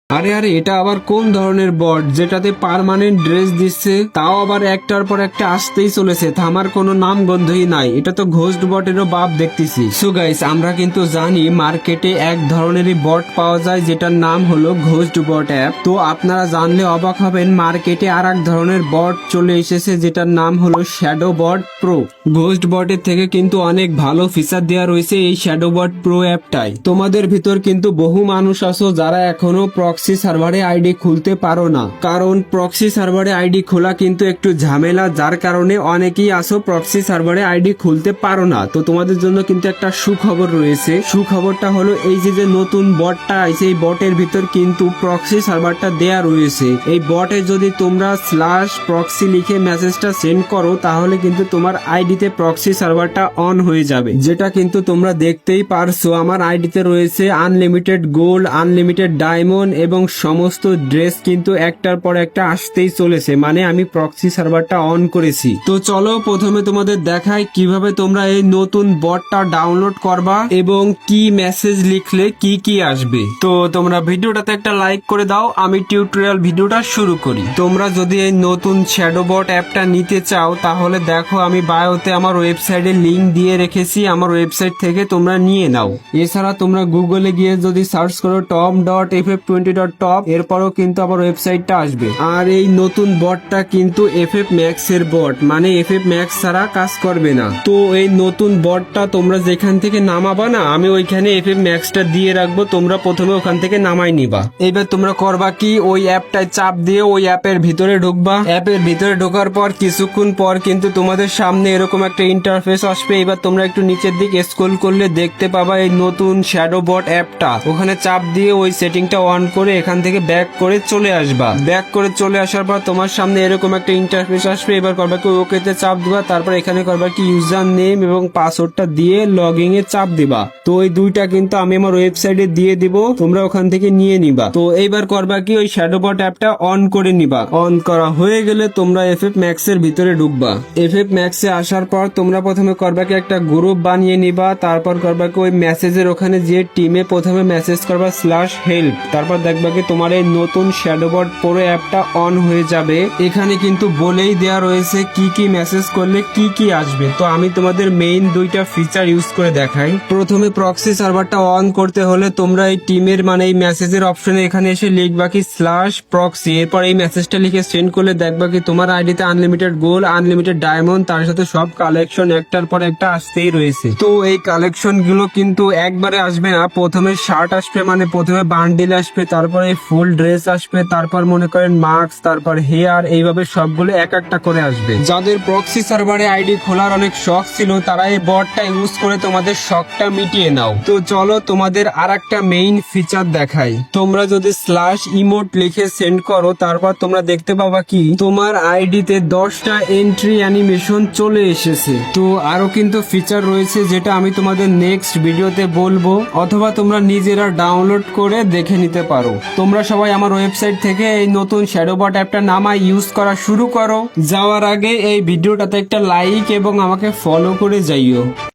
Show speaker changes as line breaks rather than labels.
আরে আরে, এটা আবার কোন ধরনের বট যেটাতে পার্মানেন্ট ড্রেস দিচ্ছে, তাও আবার একটার পর একটা আসতেই চলেছে, থামার কোনো নাম গন্ধই নাই। এটা তো ঘোস্ট বটেরও বাপ দেখতেছি। সো গাইস, আমরা কিন্তু জানি মার্কেটে এক ধরনেরই বট পাওয়া যায় যেটার নাম হলো ঘোস্ট বট অ্যাপ। তো আপনারা জানলে অবাক হবেন, মার্কেটে আর এক ধরনের বট চলে এসেছে যেটার নাম হলো শ্যাডো বট প্রো। ঘোস্ট বটের থেকে কিন্তু অনেক ভালো ফিচার দেওয়া রয়েছে এই শ্যাডো বট প্রো অ্যাপটাই। তোমাদের ভিতর কিন্তু বহু মানুষ আছো যারা এখনো প্রক্সি সার্ভারে আইডি খুলতে পারো না, কারণ প্রক্সি সার্ভারে আইডি খোলা কিন্তু একটু ঝামেলা, যার কারণে অনেকেই আসো প্রক্সি সার্ভারে আইডি খুলতে পারো না। তো তোমাদের জন্য কিন্তু একটা সুখবর রয়েছে। সুখবরটা হলো এই যে নতুন বটটা আছে, এই বটের ভিতর কিন্তু প্রক্সি সার্ভারটা দেয়া রয়েছে। এই বটে যদি তোমরা /proxy লিখে মেসেজটা সেন্ড করো, তাহলে কিন্তু তোমার আইডিতে প্রক্সি সার্ভারটা অন হয়ে যাবে, যেটা কিন্তু তোমরা দেখতেই পারছো। আমার আইডিতে রয়েছে আনলিমিটেড গোল্ড, আনলিমিটেড ডায়মন্ড এবং সমস্ত ড্রেস কিন্তু একটার পর একটা আসতেই চলেছে, মানে আমি প্রক্সি সার্ভারটা অন করেছি। তো চলো প্রথমে তোমাদের দেখাই কিভাবে তোমরা এই নতুন বটটা ডাউনলোড করবা এবং কি মেসেজ লিখলে কি কি আসবে। তো তোমরা ভিডিওটাতে একটা লাইক করে দাও, আমি টিউটোরিয়াল ভিডিওটা শুরু করি। তোমরা যদি এই নতুন শ্যাডো বট অ্যাপটা নিতে চাও, তাহলে দেখো আমি বায়োতে আমার ওয়েবসাইটের লিংক দিয়ে রেখেছি, আমার ওয়েবসাইট থেকে তোমরা নিয়ে নাও। এছাড়া তোমরা গুগলে গিয়ে যদি সার্চ করো tom.ff20.top, এরপরও কিন্তু আবার ওয়েবসাইটটা আসবে। আর এই নতুন বটটা কিন্তু FF Max এর বট, মানে FF Max ছাড়া কাজ করবে না। তো এই নতুন বটটা তোমরা যেখান থেকে নামাবা না, আমি ওইখানে FF Maxটা দিয়ে রাখবো, তোমরা প্রথমে ওখান থেকে নামাই নিবা। এবার তোমরা করবা কি, ওই অ্যাপটায় চাপ দিয়ে ওই অ্যাপের ভিতরে ঢুকবা। অ্যাপের ভিতরে ঢোকার পর কিছুক্ষণ পর কিন্তু তোমাদের সামনে এরকম একটা ইন্টারফেস আসবে। এবার তোমরা একটু নিচের দিকে স্ক্রল করলে দেখতে পাবা এই নতুন শ্যাডো বট অ্যাপটা। ওখানে চাপ দিয়ে ওই সেটিংটা অন করে এখান থেকে ব্যাক করে চলে আসবা। ব্যাক করে চলে আসার পর তোমার সামনে এরকম একটা ইন্টারফেস আসবে। এবার করবা কি, ওকেতে চাপ দিবা, তারপর এখানে করবা কি ইউজার নেম এবং পাসওয়ার্ডটা দিয়ে লগইন এ চাপ দিবা। তো ওই দুইটা কিন্তু আমি আমার ওয়েবসাইটে দিয়ে দিব, তোমরা ওখান থেকে নিয়ে নিবা। তো এইবার করবা কি, ওই শ্যাডো বট অ্যাপটা অন করে নিবা। অন করা হয়ে গেলে তোমরা FF Max এর ভিতরে ঢুকবা। FF Max এ আসার পর তোমরা প্রথমে করবা কি, একটা গ্রুপ বানিয়ে নিবা। তারপর করবা কি, ওই মেসেজের ওখানে যে টিমে প্রথমে মেসেজ করবা /help, তারপর দেখবা কি তোমার এই নতুন শ্যাডো বট প্রো অ্যাপটা অন হয়ে যাবে। এখানে কিন্তু বলেই দেয়া রয়েছে কি কি মেসেজ করলে কি কি আসবে। তো আমি তোমাদের মেইন দুইটা ফিচার ইউজ করে দেখাই। প্রথমে প্রক্সি সার্ভারটা অন করতে হলে তোমরা এই টিমের মানে এই মেসেজের অপশনে এখানে এসে লিখবা কি /proxy, এরপর এই মেসেজটা লিখে সেন্ড করলে দেখবা কি তোমার আইডিতে আনলিমিটেড গোল্ড, আনলিমিটেড ডায়মন্ড, তার সাথে সব কালেকশন একটার পর একটা আসতেই রয়েছে। তো এই কালেকশন গুলো কিন্তু একবারে আসবে না, প্রথমে শার্ট আসবে, মানে প্রথমে বান্ডিল আসবে, তারপরে ফুল ড্রেস আসবে, তারপর মনে করেন মাস্ক, তারপর হেয়ার, এইভাবে সবগুলো এক একটা করে আসবে। যাদের প্রক্সি সার্ভারে আইডি খোলার অনেক শখ ছিল, তারা এই বটটা ইউজ করে তোমাদের শখটা মিটিয়ে নাও। তো চলো তোমাদের আর একটা মেইন ফিচার দেখাই। তোমরা যদি /emote লিখে সেন্ড করো, তারপর তোমরা দেখতে পাবা কি তোমার আইডিতে 10টা এন্ট্রি অ্যানিমেশন চলে এসেছে। তো আরো কিন্তু ফিচার রয়েছে যেটা আমি তোমাদের নেক্সট ভিডিওতে বলবো, অথবা তোমরা নিজেরা ডাউনলোড করে দেখে নিতে পারো। তোমরা সবাই আমার ওয়েবসাইট থেকে এই নতুন শ্যাডো বট অ্যাপটা নামায় ইউজ করা শুরু করো। যাওয়ার আগে এই ভিডিওটাতে একটা লাইক এবং আমাকে ফলো করে যাইও।